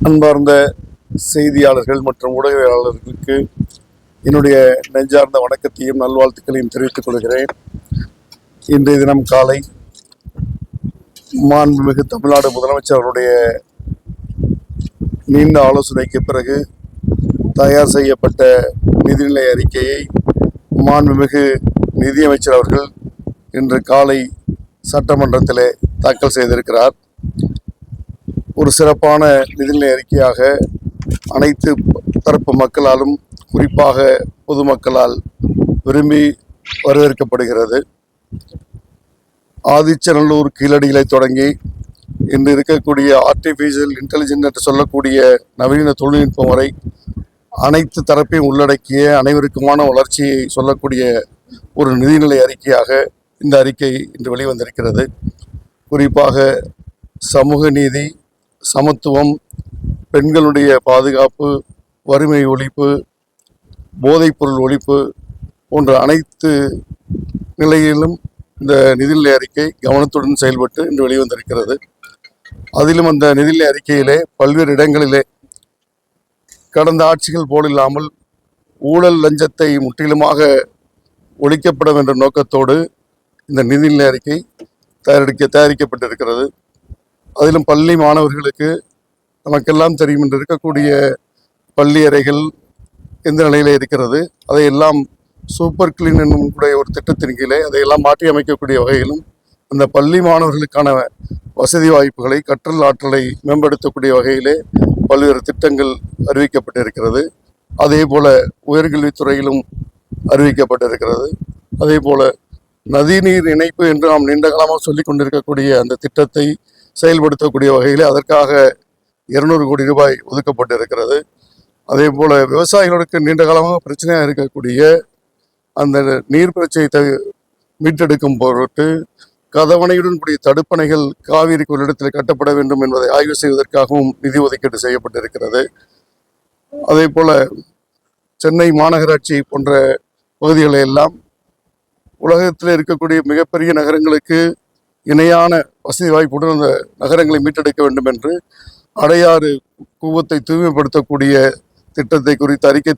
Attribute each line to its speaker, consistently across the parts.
Speaker 1: அன்பார்ந்த செய்தியாளர்கள் மற்றும் ஊடகவியலாளர்களுக்கு என்னுடைய நெஞ்சார்ந்த வணக்கத்தையும் நல்வாழ்த்துக்களையும் தெரிவித்துக் கொள்கிறேன். இன்றைய தினம் காலை மாண்புமிகு தமிழ்நாடு முதலமைச்சர்களுடைய நீண்ட ஆலோசனைக்கு பிறகு தயார் செய்யப்பட்ட நிதிநிலை அறிக்கையை மாண்புமிகு நிதியமைச்சர் அவர்கள் இன்று காலை சட்டமன்றத்திலே தாக்கல் செய்திருக்கிறார். ஒரு சிறப்பான நிதிநிலை அறிக்கையாக அனைத்து தரப்பு மக்களாலும் குறிப்பாக பொதுமக்களால் விரும்பி வரவேற்கப்படுகிறது. ஆதிச்சநல்லூர் கீழடிகளை தொடங்கி இன்று இருக்கக்கூடிய ஆர்டிஃபிஷியல் இன்டெலிஜென்ஸ் என்று சொல்லக்கூடிய நவீன தொழில்நுட்பம் வரை அனைத்து தரப்பையும் உள்ளடக்கிய அனைவருக்குமான வளர்ச்சியை சொல்லக்கூடிய ஒரு நிதிநிலை அறிக்கையாக இந்த அறிக்கை இன்று வெளிவந்திருக்கிறது. குறிப்பாக சமூக நீதி, சமத்துவம், பெண்களுடைய பாதுகாப்பு, வறுமை ஒழிப்பு, போதைப்பொருள் ஒழிப்பு போன்ற அனைத்து நிலையிலும் இந்த நிதிநிலை அறிக்கை கவனத்துடன் செயல்பட்டு இன்று வெளிவந்திருக்கிறது. அதிலும் அந்த நிதிநிலை அறிக்கையிலே பல்வேறு இடங்களிலே கடந்த ஆட்சிகள் போலில்லாமல் ஊழல் லஞ்சத்தை முற்றிலுமாக ஒழிக்கப்படும் என்ற நோக்கத்தோடு இந்த நிதிநிலை அறிக்கை தயாரிக்கப்பட்டிருக்கிறது. அதிலும் பள்ளி மாணவர்களுக்கு நமக்கெல்லாம் தெரியும் என்று இருக்கக்கூடிய பள்ளி அறைகள் எந்த நிலையில் இருக்கிறது, அதையெல்லாம் சூப்பர் கிளீன் என்னும் கூடிய ஒரு திட்டத்தின் கீழே அதையெல்லாம் மாற்றி அமைக்கக்கூடிய வகையிலும் அந்த பள்ளி மாணவர்களுக்கான வசதி வாய்ப்புகளை, கற்றல் ஆற்றலை மேம்படுத்தக்கூடிய வகையிலே பல்வேறு திட்டங்கள் அறிவிக்கப்பட்டிருக்கிறது. அதே போல உயர்கல்வித்துறையிலும் அறிவிக்கப்பட்டிருக்கிறது. அதே போல நதிநீர் இணைப்பு என்று நாம் நீண்ட காலமாக சொல்லிக் கொண்டிருக்கக்கூடிய அந்த திட்டத்தை செயல்படுத்தக்கூடிய வகையில் அதற்காக 200 கோடி ரூபாய் ஒதுக்கப்பட்டிருக்கிறது. அதே போல விவசாயிகளுக்கு நீண்ட காலமாக பிரச்சனையாக இருக்கக்கூடிய அந்த நீர் பிரச்சனையை மீட்டெடுக்கும் பொருட்டு கதவணையுடன் கூடிய தடுப்பணைகள் காவிரி கொள்ளிடத்தில் கட்டப்பட வேண்டும் என்பதை ஆய்வு செய்வதற்காகவும் நிதி ஒதுக்கீடு செய்யப்பட்டிருக்கிறது. அதே போல சென்னை மாநகராட்சி போன்ற பகுதிகளை எல்லாம் உலகத்தில் இருக்கக்கூடிய மிகப்பெரிய நகரங்களுக்கு இணையான வசதி வாய்ப்புடன் அந்த நகரங்களை மீட்டெடுக்க வேண்டும் என்று அடையாறு கூவத்தை தூய்மைப்படுத்தக்கூடிய திட்டத்தை குறித்து அறிக்கை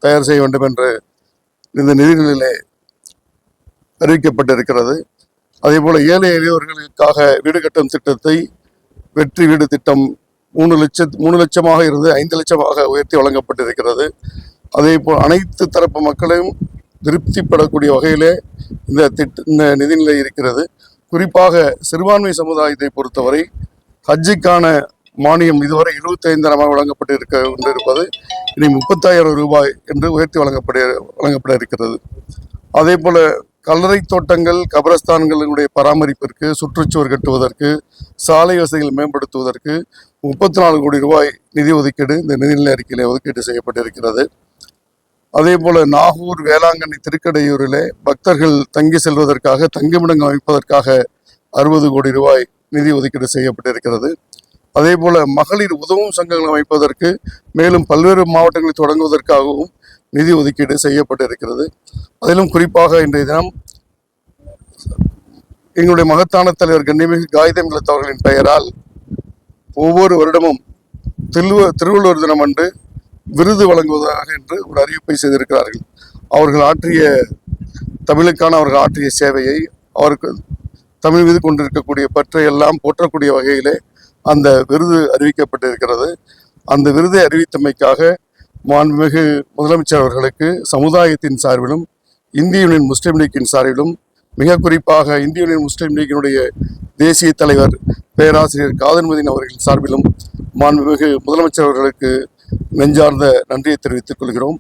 Speaker 1: தயார் செய்ய வேண்டும் என்று இந்த நிதிநிலையிலே அறிவிக்கப்பட்டிருக்கிறது. அதே போல ஏழை எளியவர்களுக்காக வீடு கட்டும் திட்டத்தை வெற்றி வீடு திட்டம் 3 லட்சமாக இருந்து 5 லட்சமாக உயர்த்தி வழங்கப்பட்டிருக்கிறது. அதே போல் அனைத்து தரப்பு மக்களையும் திருப்திப்படக்கூடிய வகையிலே இந்த நிதிநிலை இருக்கிறது. குறிப்பாக சிறுபான்மை சமுதாயத்தை பொறுத்தவரை ஹஜ்ஜுக்கான மானியம் இதுவரை 75,000 வழங்கப்பட்டிருப்பது இனி 30,000 ரூபாய் என்று உயர்த்தி வழங்கப்பட இருக்கிறது. அதே போல கல்லறை தோட்டங்கள், கபரஸ்தான்களுடைய பராமரிப்பிற்கு, சுற்றுச்சுவர் கட்டுவதற்கு, சாலை வசதிகள் மேம்படுத்துவதற்கு 34 கோடி ரூபாய் நிதி ஒதுக்கீடு இந்த நிதிநிலை அறிக்கையிலே ஒதுக்கீடு செய்யப்பட்டிருக்கிறது. அதே போல நாகூர், வேளாங்கண்ணி, திருக்கடையூரிலே பக்தர்கள் தங்கி செல்வதற்காக தங்குமிடங்கள் அமைப்பதற்காக 60 கோடி ரூபாய் நிதி ஒதுக்கீடு செய்யப்பட்டிருக்கிறது. அதே போல மகளிர் உதவும் சங்கங்கள் அமைப்பதற்கு மேலும் பல்வேறு மாவட்டங்களை தொடங்குவதற்காகவும் நிதி ஒதுக்கீடு செய்யப்பட்டிருக்கிறது. அதிலும் குறிப்பாக இன்றைய தினம் எங்களுடைய மகத்தான தலைவர் கண்ணியமிகு காகிதம் இல்லத்தவர்களின் பெயரால் ஒவ்வொரு வருடமும் திருவள்ளுவர் தினம் அன்று விருது வழங்குவதாக என்று ஒரு அறிவிப்பை செய்திருக்கிறார்கள். அவர்கள் ஆற்றிய சேவையை, அவருக்கு தமிழ் மீது கொண்டிருக்கக்கூடிய பற்றை எல்லாம் போற்றக்கூடிய வகையிலே அந்த விருது அறிவிக்கப்பட்டிருக்கிறது. அந்த விருதை அறிவித்தமைக்காக மாண்புமிகு முதலமைச்சர் அவர்களுக்கு சமுதாயத்தின் சார்பிலும் இந்திய யூனியன் முஸ்லீம் லீக்கின் சார்பிலும், மிக குறிப்பாக இந்திய யூனியன் முஸ்லீம் லீக்கினுடைய தேசிய தலைவர் பேராசிரியர் காதர்மதீன் அவர்களின் சார்பிலும் மாண்புமிகு முதலமைச்சர் அவர்களுக்கு நெஞ்சார்ந்த நன்றியை தெரிவித்துக் கொள்கிறோம்.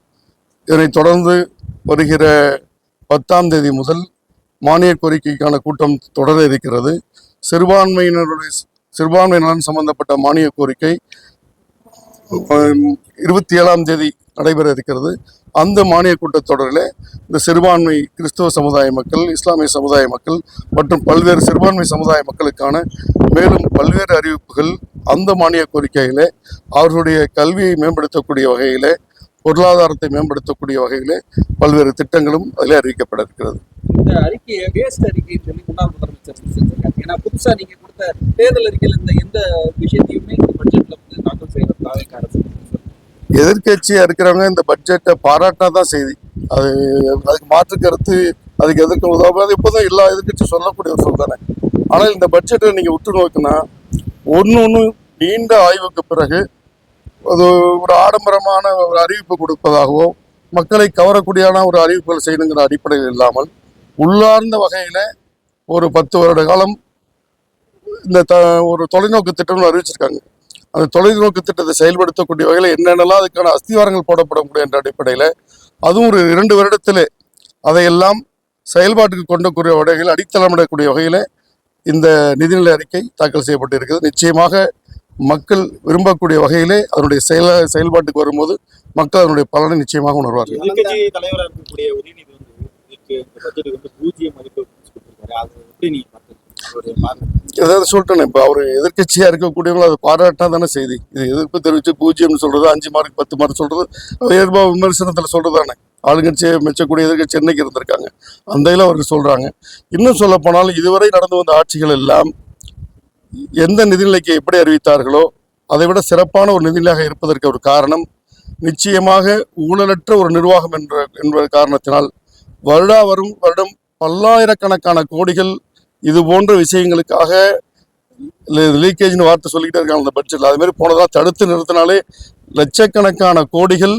Speaker 1: இதனைத் தொடர்ந்து வருகிற 10ஆம் தேதி முதல் மானிய கோரிக்கைக்கான கூட்டம் தொடர இருக்கிறது. சிறுபான்மையினருடன் சம்பந்தப்பட்ட மானிய கோரிக்கை 27ஆம் தேதி நடைபெற இருக்கிறது. அந்த மானிய கூட்டத்தொடரில் இந்த சிறுபான்மை கிறிஸ்தவ சமுதாய மக்கள், இஸ்லாமிய சமுதாய மக்கள் மற்றும் பல்வேறு சிறுபான்மை சமுதாய மக்களுக்கான மேலும் பல்வேறு அறிவிப்புகள் அந்த மானிய கோரிக்கையிலே அவர்களுடைய கல்வியை மேம்படுத்தக்கூடிய வகையிலே, பொருளாதாரத்தை மேம்படுத்தக்கூடிய வகையிலே பல்வேறு திட்டங்களும் அதில் அறிவிக்கப்பட இருக்கிறது.
Speaker 2: இந்த அறிக்கையை வேஸ்ட் அறிக்கை சொல்லி முன்னாள் முதலமைச்சர் செஞ்சிருக்காங்க. ஏன்னா புதுசா நீங்க கொடுத்த தேர்தல் அறிக்கையில் இந்த எந்த விஷயத்தையுமே பட்ஜெட்ல தாக்கல் செய்யறதா
Speaker 1: எதிர்க்கட்சியா இருக்கிறவங்க இந்த பட்ஜெட்டை பாராட்டினா தான் செய்தி. அது அதுக்கு மாற்று கருத்து, அதுக்கு எதிர்க்க உதவாது இப்போதான் எல்லா எதிர்க்கட்சியும் சொல்லக்கூடிய ஒரு சொல் தானே. ஆனால் இந்த பட்ஜெட்டை நீங்க உற்று நோக்கினா ஒன்று நீண்ட ஆய்வுக்கு பிறகு அது ஒரு ஆடம்பரமான ஒரு அறிவிப்பு கொடுப்பதாகவோ மக்களை கவரக்கூடியான ஒரு அறிவிப்புகள் செய்யணுங்கிற அடிப்படையில் இல்லாமல் உள்ளார்ந்த வகையில ஒரு 10 வருட காலம் இந்த ஒரு தொலைநோக்கு திட்டம்னு அறிவிச்சிருக்காங்க. அந்த தொலைநோக்கு திட்டத்தை செயல்படுத்தக்கூடிய வகையில் என்னென்னலாம் அதுக்கான அஸ்திவாரங்கள் போடப்படக்கூடிய என்ற அடிப்படையில் அதுவும் ஒரு 2 வருடத்திலே அதையெல்லாம் செயல்பாட்டுக்கு கொண்டக்கூடிய வகையில் அடித்தளமிடக்கூடிய வகையில் இந்த நிதிநிலை அறிக்கை தாக்கல் செய்யப்பட்டிருக்கிறது. நிச்சயமாக மக்கள் விரும்பக்கூடிய வகையிலே அதனுடைய செயல்பாட்டுக்கு வரும்போது மக்கள் அதனுடைய பலனை நிச்சயமாக உணர்வார்கள்.
Speaker 3: எதிர்க்கட்சி தலைவராக இருக்கக்கூடிய உதயநிதி வந்து இதுக்கு இந்த பட்ஜெட்டுக்கு வந்து 0 மதிப்பு கொடுத்திருக்காரு. அது எப்படி நீங்க
Speaker 1: ஏதாவது சொல்லிட்டேன். இப்போ அவர் எதிர்கட்சியா இருக்கக்கூடியவங்க அதை பாராட்டினா தானே செய்தி. இது எதிர்ப்பு தெரிவித்து 0 சொல்றது, 5 மார்க் 10 மார்க் சொல்றது இயல்பா விமர்சனத்தில் சொல்றதானே. ஆளுங்கட்சியை மெச்சக்கூடிய எதிர்கட்சி என்னைக்கு இருந்திருக்காங்க, அந்த இதில் அவருக்கு சொல்றாங்க. இன்னும் சொல்ல போனாலும் இதுவரை நடந்து வந்த ஆட்சிகள் எல்லாம் எந்த நிதிநிலைக்கு எப்படி அறிவித்தார்களோ அதை விட சிறப்பான ஒரு நிதிநிலையாக இருப்பதற்கு ஒரு காரணம் நிச்சயமாக ஊழலற்ற ஒரு நிர்வாகம் என்ற காரணத்தினால் வருடம் பல்லாயிரக்கணக்கான கோடிகள் இது போன்ற விஷயங்களுக்காக லீக்கேஜ்னு வார்த்தை சொல்லிக்கிட்டே இருக்காங்க அந்த பட்ஜெட்டில். அது மாதிரி போனதெல்லாம் தடுத்து நிறுத்தினாலே லட்சக்கணக்கான கோடிகள்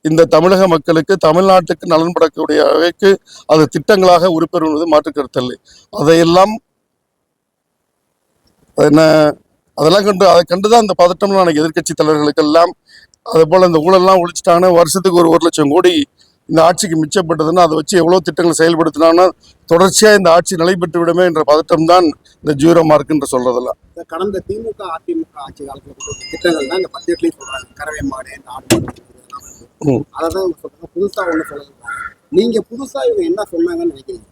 Speaker 1: இந்த தமிழக மக்களுக்கு தமிழ்நாட்டுக்கு நலன்படக்கூடிய வகைக்கு அது திட்டங்களாக உறுப்பெறுவது மாற்று கருத்தில்லை. அதையெல்லாம் என்ன அதெல்லாம் அதை கண்டுதான் அந்த பதட்டம்லாம் எனக்கு எதிர்கட்சி தலைவர்களுக்கெல்லாம். அதே போல் இந்த ஊழல்லாம் ஒழிச்சிட்டாங்கன்னா வருஷத்துக்கு ஒரு 1 லட்சம் கோடி இந்த ஆட்சிக்கு மிச்சப்பட்டதுன்னா அதை வச்சு எவ்வளோ திட்டங்கள் செயல்படுத்தினாங்கன்னா தொடர்ச்சியாக இந்த ஆட்சி நிலை பெற்று விடுமே என்ற பதட்டம் தான் இந்த 0 மார்க் என்று சொல்றதெல்லாம்.
Speaker 4: கடந்த திமுக அதிமுக ஆட்சி காலத்தில் திட்டங்கள் தான் இந்த பட்ஜெட்லயும் சொல்றாங்க. கறவை மாடு, ஆடு மாடு, அதான் புதுசா ஒண்ணு சொல்லுங்க. நீங்க புதுசா இவங்க என்ன சொன்னாங்கன்னு நினைக்கிறீங்க?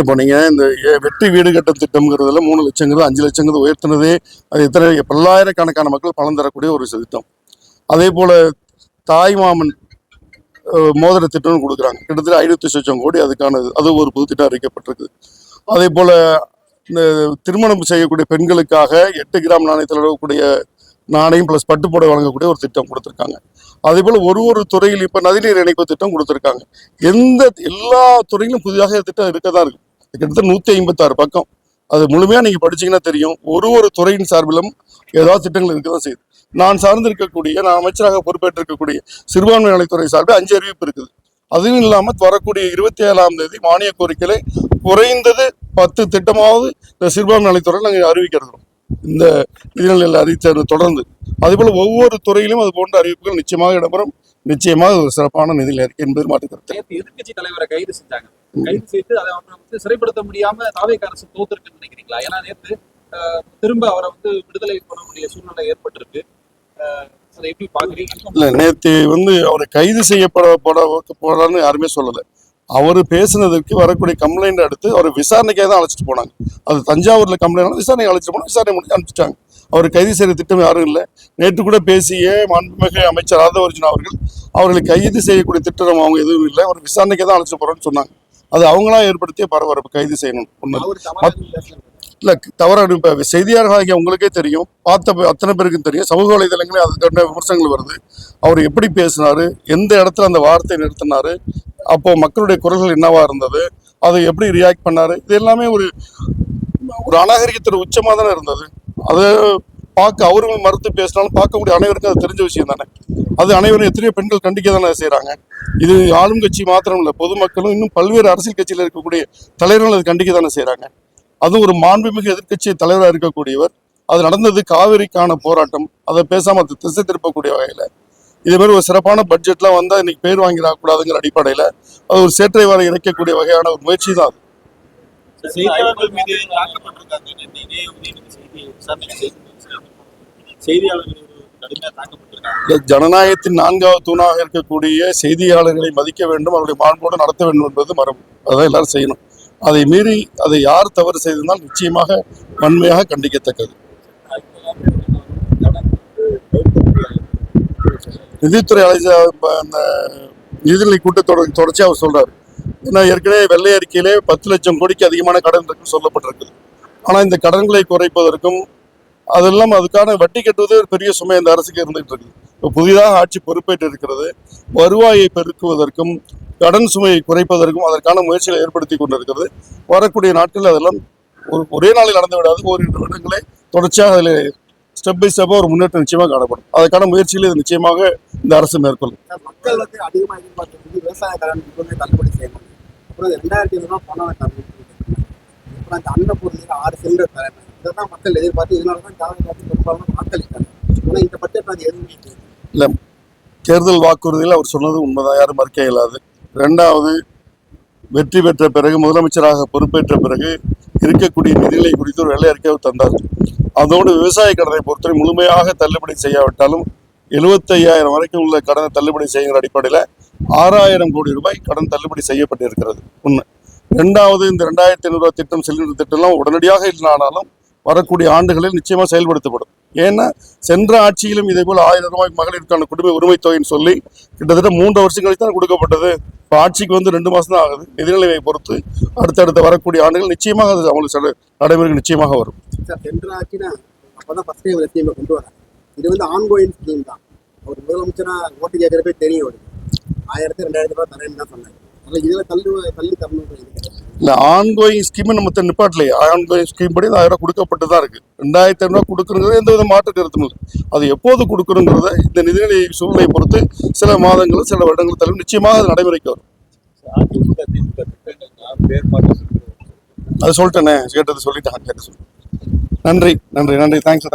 Speaker 1: இப்போ நீங்க இந்த வெற்றி வீடு கட்டும் திட்டம்ங்கிறதுல 3 லட்சங்கிறது 5 லட்சங்கிறது உயர்த்தினதே அது எத்தனை பல்லாயிரக்கணக்கான மக்கள் பலன் தரக்கூடிய ஒரு திட்டம். அதே போல தாய்மாமன் மோதிர திட்டம்னு கொடுக்குறாங்க. கிட்டத்தட்ட 500 லட்சம் கோடி அதுக்கானது. அது ஒரு புது திட்டம் அறிவிக்கப்பட்டிருக்கு. அதே போல இந்த திருமணம் செய்யக்கூடிய பெண்களுக்காக 8 கிராம் நாணயத்தில் அளவக்கூடிய நாணயம் ப்ளஸ் பட்டுப்புடவை வழங்கக்கூடிய ஒரு திட்டம் கொடுத்துருக்காங்க. அதே போல ஒரு துறையில் இப்போ நதிநீர் இணைப்பு திட்டம் கொடுத்துருக்காங்க. எல்லா துறையிலும் புதிதாக திட்டம் இருக்க தான் இருக்கு. கிட்டத்தட்ட 156 பக்கம். அது முழுமையாக நீங்கள் படிச்சீங்கன்னா தெரியும். ஒரு துறையின் சார்பிலும் ஏதாவது திட்டங்கள் இருக்க தான் செய்யுது. நான் நான் அமைச்சராக பொறுப்பேற்றிருக்கக்கூடிய சிறுபான்மை நலத்துறை சார்பில் 5 அறிவிப்பு இருக்குது. அதுவும் இல்லாமல் வரக்கூடிய 27ஆம் தேதி மானிய கோரிக்கையில குறைந்தது 10 திட்டமாவது இந்த சிறுபான்மை நலத்துறை நாங்கள் அறிவிக்கிறோம். இந்த நிதிநிலையில் அறிவித்த தொடர்ந்து அதேபோல ஒவ்வொரு துறையிலும் அது போன்ற அறிவிப்புகள் நிச்சயமாக இடம்பெறும். நிச்சயமாக ஒரு சிறப்பான நிதிநிலை அறிக்கை என்பது மாற்றுக்கிறது.
Speaker 2: எதிர்கட்சி தலைவரை கைது செஞ்சாங்க. கைது செய்து அதை வந்து சிறைப்படுத்த முடியாம தாவேக அரசு தோத்துருக்குன்னு நினைக்கிறீங்களா? ஏன்னா நேற்று திரும்ப அவரை வந்து விடுதலை பண்ணக்கூடிய சூழ்நிலை ஏற்பட்டிருக்கு. அதை எப்படி பாக்குறீங்க?
Speaker 1: இல்ல, நேற்று வந்து அவரை கைது செய்யப்படன்னு யாருமே சொல்லலை. அவர் பேசுனதுக்கு வரக்கூடிய கம்ப்ளைண்ட் அடுத்து அவர் விசாரணைக்காக தான் அழைச்சிட்டு போனாங்க. அது தஞ்சாவூர்ல கம்ப்ளைண்ட் விசாரணை அழைச்சிட்டு போனா விசாரணை முடிஞ்சு அனுப்பிச்சிட்டாங்க. அவர் கைது செய்யற திட்டம் யாரும் இல்லை. நேற்று கூட பேசிய மாண்புமிகு அமைச்சர் ராதாவர்ஜுன் அவர்களை கைது செய்யக்கூடிய திட்டம் அவங்க எதுவும் இல்லை. அவர் விசாரணைக்கே தான் அழைச்சிட்டு போறோம்னு சொன்னாங்க. அது அவங்களா ஏற்படுத்திய பரபரப்பு. கைது செய்யணும் இல்ல தவறு. இப்ப செய்தியாளர்களாகிய உங்களுக்கே தெரியும், பார்த்த அத்தனை பேருக்கும் தெரியும். சமூக வலைதளங்களே அதுக்கான விமர்சனங்கள் வருது. அவர் எப்படி பேசினாரு, எந்த இடத்துல அந்த வார்த்தையை நிறுத்தினாரு, அப்போ மக்களுடைய குரல்கள் என்னவா இருந்தது, அதை எப்படி ரியாக்ட் பண்ணாரு, இது எல்லாமே ஒரு அநாகரிகத்தோட உச்சமா தானே இருந்தது. அதை பார்க்க அவரும் மறுத்து பேசினாலும் பார்க்கக்கூடிய அனைவருக்கும் அது தெரிஞ்ச விஷயம் தானே. அது அனைவரும் எத்தனையோ பெண்கள் கண்டிக்க தானே செய்யறாங்க. இது ஆளும் கட்சி மாத்திரம் இல்லை, பொதுமக்களும் இன்னும் பல்வேறு அரசியல் கட்சியில் இருக்கக்கூடிய தலைவர்கள் அது கண்டிக்க தானே செய்யறாங்க. அதுவும் ஒரு மாண்புமிகு எதிர்கட்சி தலைவராக இருக்கக்கூடியவர். அது நடந்தது காவிரிக்கான போராட்டம். அதை பேசாம திசை திருப்பக்கூடிய வகையில இதே மாதிரி ஒரு சிறப்பான பட்ஜெட்லாம் வந்தா இன்னைக்கு பேர் வாங்கிடக்கூடாதுங்கிற அடிப்படையில அது ஒரு சேற்றை வரை இணைக்கக்கூடிய வகையான ஒரு முயற்சி தான் அது. ஜனநாயகத்தின் 4வது தூணாக இருக்கக்கூடிய செய்தியாளர்களை மதிக்க வேண்டும், அவருடைய மாண்போடு நடத்த வேண்டும் என்பது மரபு. அதான் எல்லாரும் செய்யணும். அதை மீறி அதை யார் தவறு செய்திருந்தால் நிச்சயமாக வன்மையாக கண்டிக்கத்தக்கது. நிதித்துறை அந்த நிதிநிலை கூட்டத்தொடர் தொடர்ச்சியாக அவர் சொல்றாரு. ஏன்னா ஏற்கனவே வெள்ளை அறிக்கையிலே 10 லட்சம் கோடிக்கு அதிகமான கடன் இருக்குன்னு சொல்லப்பட்டிருக்குது. ஆனால் இந்த கடன்களை குறைப்பதற்கும் அதெல்லாம் அதுக்கான வட்டி கட்டுவதே ஒரு பெரிய சுமை இந்த அரசுக்கு இருந்துகிட்டு இருக்குது. இப்போ புதிதாக ஆட்சி பொறுப்பேற்று இருக்கிறது. வருவாயை பெருக்குவதற்கும் கடன் சுமையை குறைப்பதற்கும் அதற்கான முயற்சிகளை ஏற்படுத்தி கொண்டிருக்கிறது. வரக்கூடிய நாட்களில் அதெல்லாம் ஒரே நாளில் நடந்து விடாது. ஓரிரு வருடங்களே தொடர்ச்சியாக அதில் ஸ்டெப் பை ஸ்டெப்பாக ஒரு முன்னேற்றம் நிச்சயமாக காணப்படும். அதற்கான முயற்சிகளை இது நிச்சயமாக இந்த அரசு மேற்கொள்ளும்.
Speaker 4: மக்கள் வந்து அதிகமாக எதிர்பார்க்கிறது விவசாய கடன் இப்போவே தள்ளுபடி செய்யணும். அப்புறம் 2500 பணம் தரணும். அப்புறம் அந்த அன்னபூர்ணியில் 6 சிலிண்டர் தரணும். இதெல்லாம் மக்கள் எதிர்பார்த்து இதனால தான் காலங்காலத்தில் பெரும்பாலும் வாக்களித்தாங்க. ஆனால் இந்த பட்ஜெட் அது எதுவுமே இல்லை.
Speaker 1: இல்லை, தேர்தல் வாக்குறுதியில் அவர் சொன்னது உண்மைதான், யாரும் மறுக்க இயலாது. ரெண்டாவது, வெற்றி பெற்ற பிறகு முதலமைச்சராக பொறுப்பேற்ற பிறகு இருக்கக்கூடிய நிதிநிலை குறித்து ஒரு வெள்ளை அறிக்கையை தந்தார். அதோடு விவசாய கடனை பொறுத்தவரை முழுமையாக தள்ளுபடி செய்யாவிட்டாலும் 75,000 வரைக்கும் உள்ள கடனை தள்ளுபடி செய்கிற அடிப்படையில் 6,000 கோடி ரூபாய் கடன் தள்ளுபடி செய்யப்பட்டிருக்கிறது. ஒன்று. ரெண்டாவது, இந்த 2,500 திட்டம் சிலிண்டர் திட்டம்லாம் உடனடியாக இல்லைனாலும் வரக்கூடிய ஆண்டுகளில் நிச்சயமாக செயல்படுத்தப்படும். ஏன்னா சென்ற ஆட்சியிலும் இதே போல் 1000 ரூபாய் மகளிருக்கான குடும்ப உரிமை தொகைன்னு சொல்லி கிட்டத்தட்ட 3 வருஷம் கழித்து தான் கொடுக்கப்பட்டது. இப்போ ஆட்சிக்கு வந்து 2 மாதம் தான் ஆகுது. நிதிநிலையை பொறுத்து அடுத்தடுத்த வரக்கூடிய ஆண்டுகள் நிச்சயமாக அது அவங்களுக்கு நடைமுறைக்கு நிச்சயமாக வரும்.
Speaker 4: சார், சென்ற ஆட்சினா அப்பதான் ஃபர்ஸ்ட் டைம் ஒரு ஸ்கீமை கொண்டு வராங்க. இது வந்து ஆன்கோயிங் ஸ்கீம் தான். ஒரு முதலமைச்சரா ஓட்டு கேட்கறப்பே தெரியும் அவருக்கு 1000-2000 ரூபாய் தரேன்னு தான் சொன்னாங்க. அதில் இதில் தள்ளி தரணும்.
Speaker 1: இல்லை, ஆன்கோயிங் ஸ்கீம் நம்ம நிப்பாட்டலையே. ஆன்கோயிங் ஸ்கீம் படி 1000 ரூபாய் கொடுக்கப்பட்டு தான் இருக்கு. 2,500 கொடுக்குறது எந்த வித மாற்று கருத்தும் இல்லை. அது எப்போது கொடுக்கணுங்கிறத இந்த நிதிநிலை சூழ்நிலையை பொறுத்து சில மாதங்கள் சில வருடங்கள் தள்ளி நிச்சயமாக அது நடைமுறைக்கு வரும்.
Speaker 3: அதிமுக திமுக திட்டங்கள்னா பேர் மாற்றம்
Speaker 1: அது சொல்லிட்டேனே, கேட்டது சொல்லிட்டேன். கேட்டு சொல்லி நன்றி. தேங்க்ஸ்.